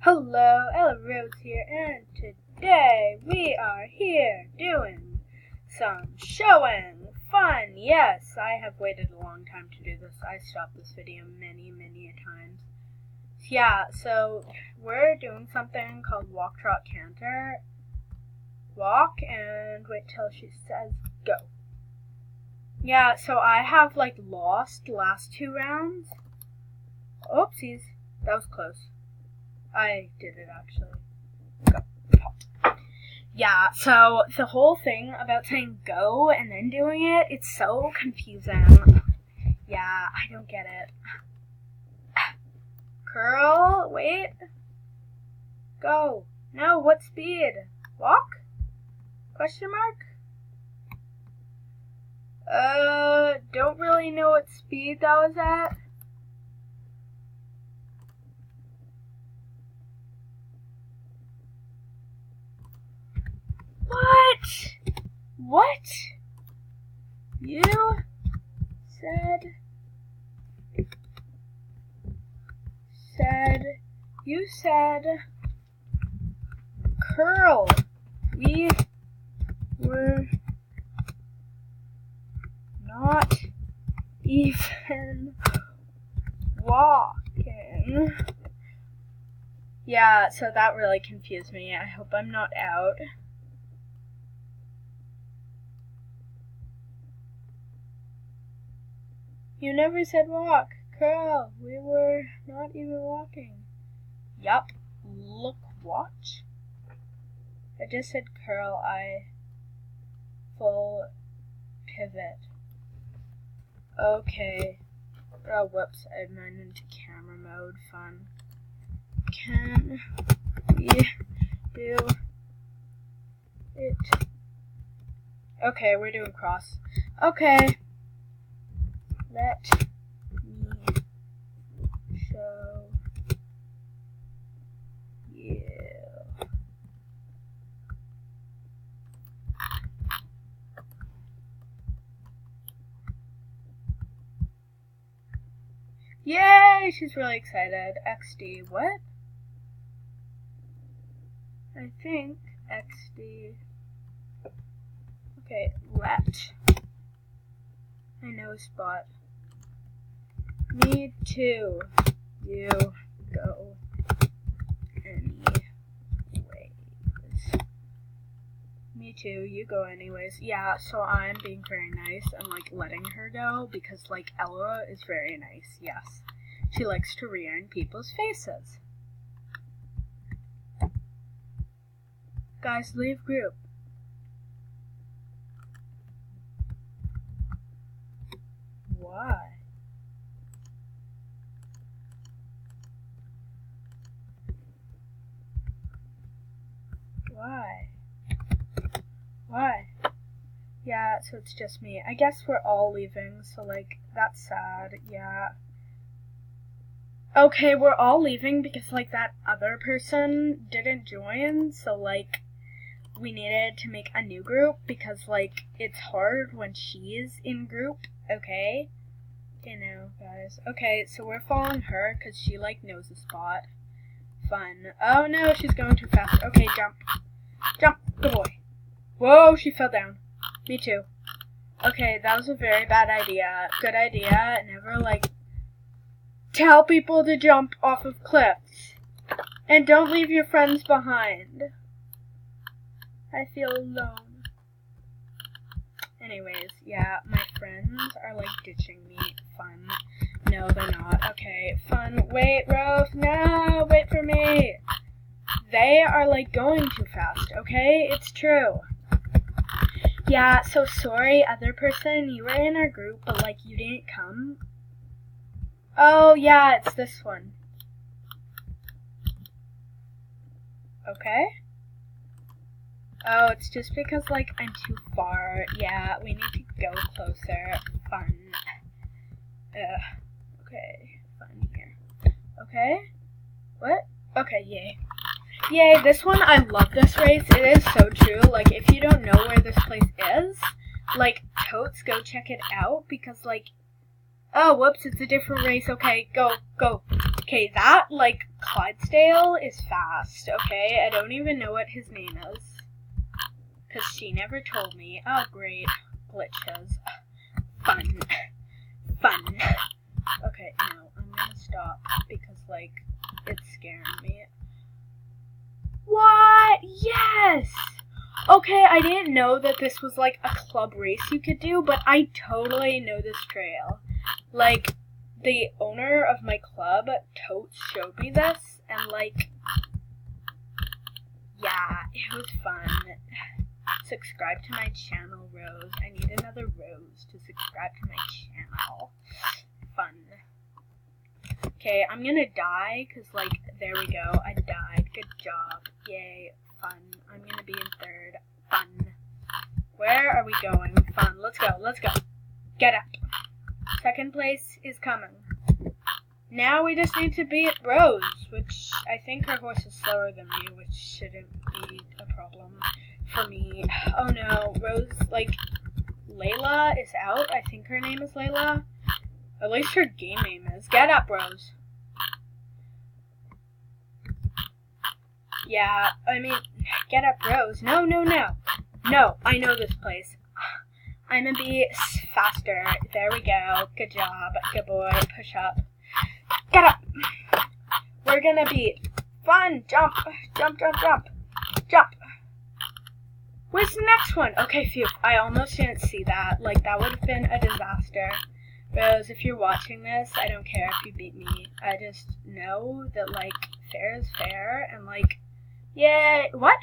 Hello, Ella Rose here, and today we are here doing some showing fun. Yes, I have waited a long time to do this. I stopped this video many times. Yeah, so we're doing something called Walk, Trot, Canter. Walk and wait till she says go. Yeah, so I have lost the last 2 rounds. Oopsies, that was close. I did it actually. Go. Yeah, so the whole thing about saying go and then doing it, it's so confusing. Yeah, I don't get it. Curl, wait. Go. No, what speed? Walk? Question mark? Don't really know what speed that was at. What? You said curl. We were not even walking. Yeah, so that really confused me. I hope I'm not out. You never said walk. Curl. We were not even walking. Yup. Look, watch. I just said curl. I full pivot. Okay. Oh, whoops. I went into camera mode. Fun. Can we do it? Okay, we're doing cross. Okay. Let me show you. Yay! She's really excited. XD. What? I think XD. Okay, let. I know a spot. Me too. You go anyways. Me too. You go anyways. Yeah, so I'm being very nice and letting her go because Ella is very nice. Yes. She likes to re-iron people's faces. Guys, leave group. Why? Why? Yeah, so it's just me. I guess we're all leaving, so that's sad. Yeah. Okay, we're all leaving because that other person didn't join, so we needed to make a new group because it's hard when she's in group, okay? You know, guys. Okay, so we're following her because she knows the spot. Fun. Oh no, she's going too fast. Okay, jump. Jump, good boy. Whoa, she fell down. Me too. Okay, that was a very bad idea. Good idea. Never tell people to jump off of cliffs. And don't leave your friends behind. I feel alone. Anyways, yeah, my friends are ditching me. Fun. No, they're not. Okay, fun. Wait, Rose. No, wait for me. They are going too fast, okay? It's true. Yeah, so sorry, other person. You were in our group, but you didn't come. Oh, yeah, it's this one. Okay. Oh, it's just because, I'm too far. Yeah, we need to go closer. Fun. Okay, fun here. Okay? What? Okay, yay. Yay, this one, I love this race. It is so true. If you don't know where this place is, totes, go check it out because, oh, whoops, it's a different race. Okay, go. Okay, that, like, Clydesdale is fast, okay? I don't even know what his name is. Because she never told me. Oh, great. Glitches. Fun. Fun. Okay, no, I'm gonna stop because, like, it's scaring me. What? Yes! Okay, I didn't know that this was, like, a club race you could do, but I totally know this trail. Like, the owner of my club totes showed me this, and, like, yeah, it was fun. Subscribe to my channel, Rose. I need another Rose to subscribe to my channel. Fun. Okay, I'm gonna die, because, like, there we go. I died. Good job. Yay. Fun. I'm gonna be in third. Fun. Where are we going? Fun. Let's go. Let's go. Get up. Second place is coming. Now we just need to beat Rose, which I think her horse is slower than me, which shouldn't be a problem for me. Oh no, Rose, like, Layla is out. I think her name is Layla. At least her game name is. Get up, Rose. Yeah, I mean, get up, Rose. No, no, no. No, I know this place. I'm gonna be faster. There we go. Good job. Good boy. Push up. Get up. We're gonna be fun. Jump. Jump, jump, jump. Jump. Where's the next one? Okay, phew. I almost didn't see that. Like, that would have been a disaster. Rose, if you're watching this, I don't care if you beat me. I just know that, like, fair is fair, and, like, yay. What?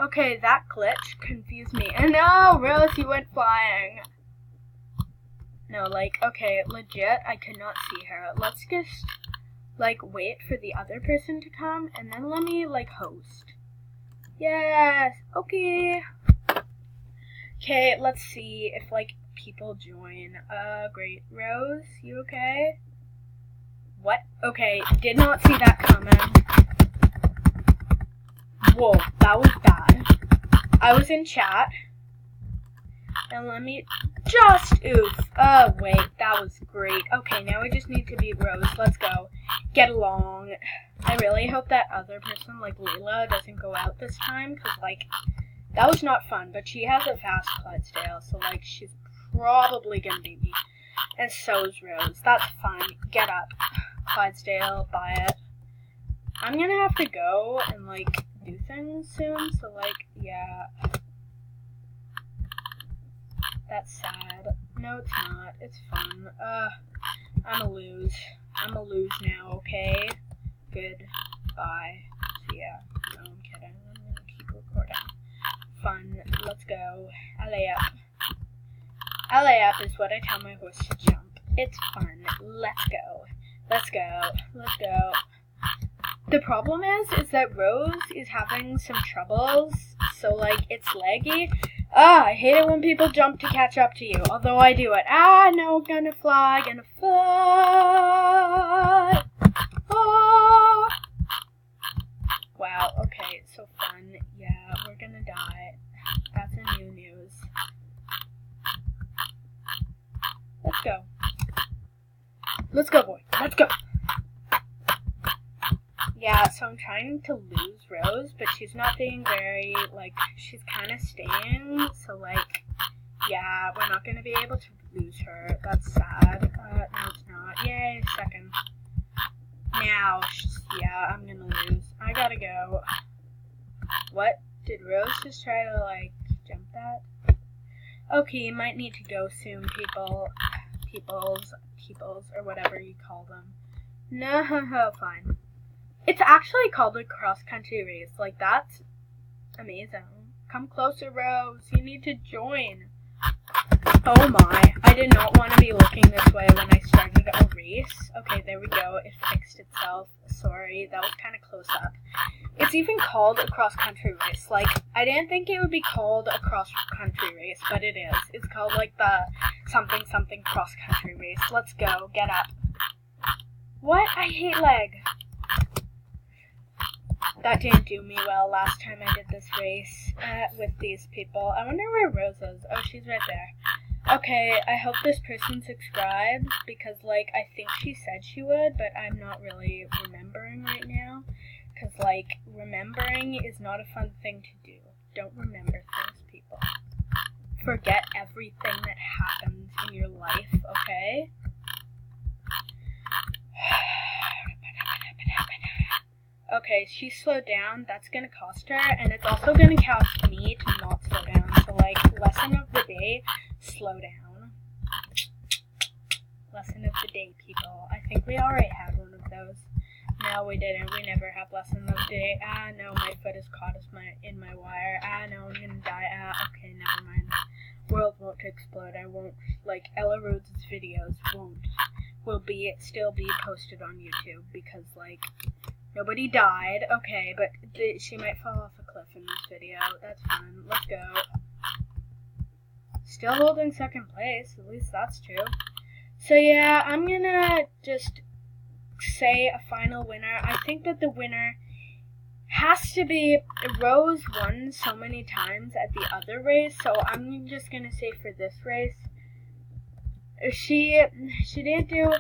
Okay, that glitch confused me. And no, Rose, you went flying. No, like, okay, legit, I could not see her. Let's just, like, wait for the other person to come, and then let me, like, host. Yes, okay. Okay, let's see if, like, people join. Great. Rose, you okay? What? Okay, did not see that coming. Whoa, that was bad. I was in chat. And let me just oof. Oh, wait, that was great. Okay, now we just need to beat Rose. Let's go. Get along. I really hope that other person, like Layla, doesn't go out this time, because, like, that was not fun, but she has a fast Clydesdale, so, like, she's probably gonna beat me. And so is Rose. That's fine. Get up. Clydesdale, buy it. I'm gonna have to go and, like, do things soon, so, like, yeah. That's sad. No, it's not. It's fun. I'm a lose. I'm a lose now, okay? Good. Bye. See ya. No, I'm kidding. I'm gonna keep recording. Fun. Let's go. Alley up. Alley up is what I tell my horse to jump. It's fun. Let's go. Let's go. Let's go. The problem is that Rose is having some troubles, so, like, it's laggy. I hate it when people jump to catch up to you, although I do it. No, gonna fly, gonna fly. Oh. Wow, okay, so fun. Yeah, we're gonna die. That's a new news. Let's go. Let's go, boy. Let's go. Yeah, so I'm trying to lose Rose, but she's not being very, like, she's kind of staying, so, like, yeah, we're not going to be able to lose her. That's sad. No, it's not. Yay, second. Now, yeah, I'm going to lose. I gotta go. What? Did Rose just try to, like, jump that? Okay, you might need to go soon, peoples, or whatever you call them. No, fine. It's actually called a cross-country race. Like, that's amazing. Come closer, Rose. You need to join. Oh my. I did not want to be looking this way when I started a race. Okay, there we go. It fixed itself. Sorry, that was kind of close up. It's even called a cross-country race. Like, I didn't think it would be called a cross-country race, but it is. It's called, like, the something cross-country race. Let's go. Get up. What? I hate leg. That didn't do me well last time I did this race with these people. I wonder where Rose is. Oh, she's right there. Okay, I hope this person subscribes because, like, I think she said she would, but I'm not really remembering right now. Because, like, remembering is not a fun thing to do. Don't remember things, people. Forget everything that happens in your life, okay? Okay, she slowed down. That's gonna cost her, and it's also gonna cost me to not slow down. So, like, lesson of the day, slow down. Lesson of the day, people. I think we already had one of those. No, we didn't. We never have lesson of the day. Ah, no, my foot is caught in my wire. Ah, no, I'm gonna die. Ah, okay, never mind. World won't explode. I won't, like, Ella Rhodes' videos will still be posted on YouTube because, like, nobody died. Okay, but she might fall off a cliff in this video. That's fine. Let's go. Still holding second place. At least that's true. So yeah, I'm gonna just say a final winner. I think that the winner has to be Rose won so many times at the other race, so I'm just gonna say for this race, she didn't do.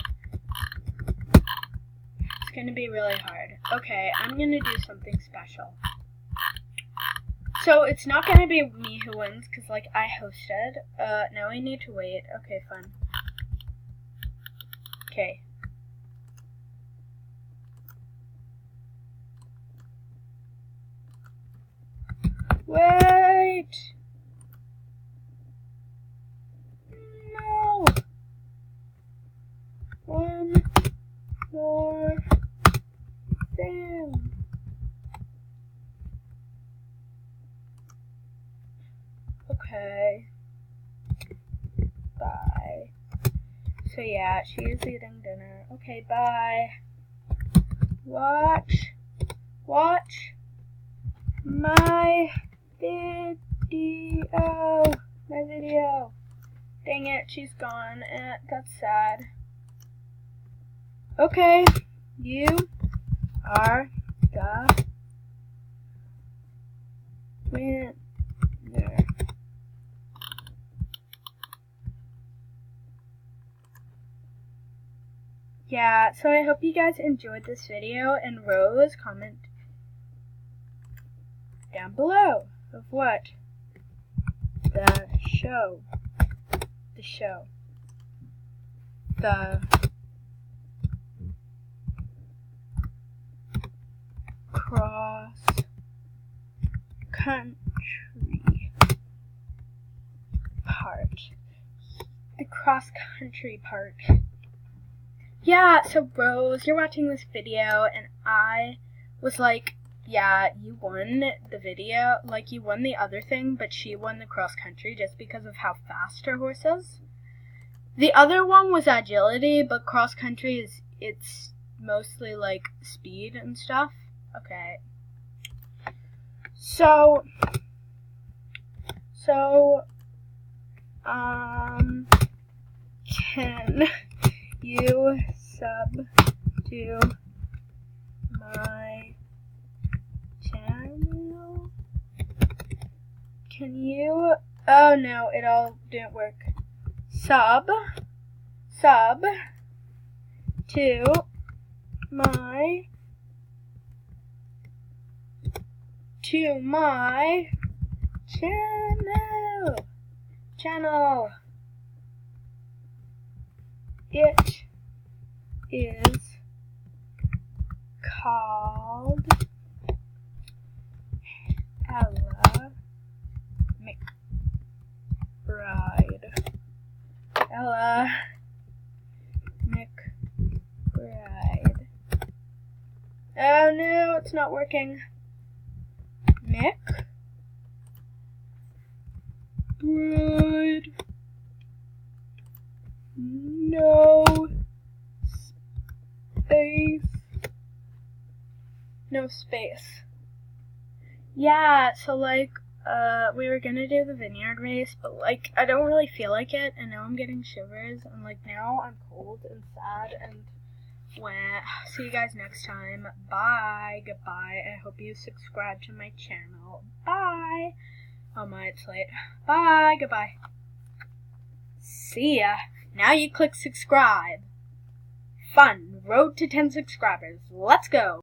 It's gonna be really hard. Okay, I'm gonna do something special. So it's not gonna be me who wins, cause like I hosted. Now we need to wait. Okay, fine. Okay. Wait! No! One more thing. Okay. Bye. So yeah, she is eating dinner. Okay, bye. Watch my video. Dang it, she's gone. That's sad. Okay, you are the winner. Yeah, so I hope you guys enjoyed this video, and Rose, comment down below of what the cross country part. Yeah, so Rose, you're watching this video, and I was like, yeah, you won the video, like, you won the other thing, but she won the cross country just because of how fast her horse is. The other one was agility, but cross country it's mostly, like, speed and stuff. Okay. So, can you sub to my channel? Can you? Oh no, it all didn't work. Sub to my channel. It is called Ella McBride. Ella McBride. Oh no, it's not working. McBride. No space. Yeah, so like, we were gonna do the vineyard race, but like, I don't really feel like it, and now I'm getting shivers, and like, now I'm cold and sad and wet. See you guys next time. Bye. Goodbye. I hope you subscribe to my channel. Bye. Oh my, it's late. Bye. Goodbye. See ya. Now you click subscribe. Fun. Road to 10 subscribers. Let's go.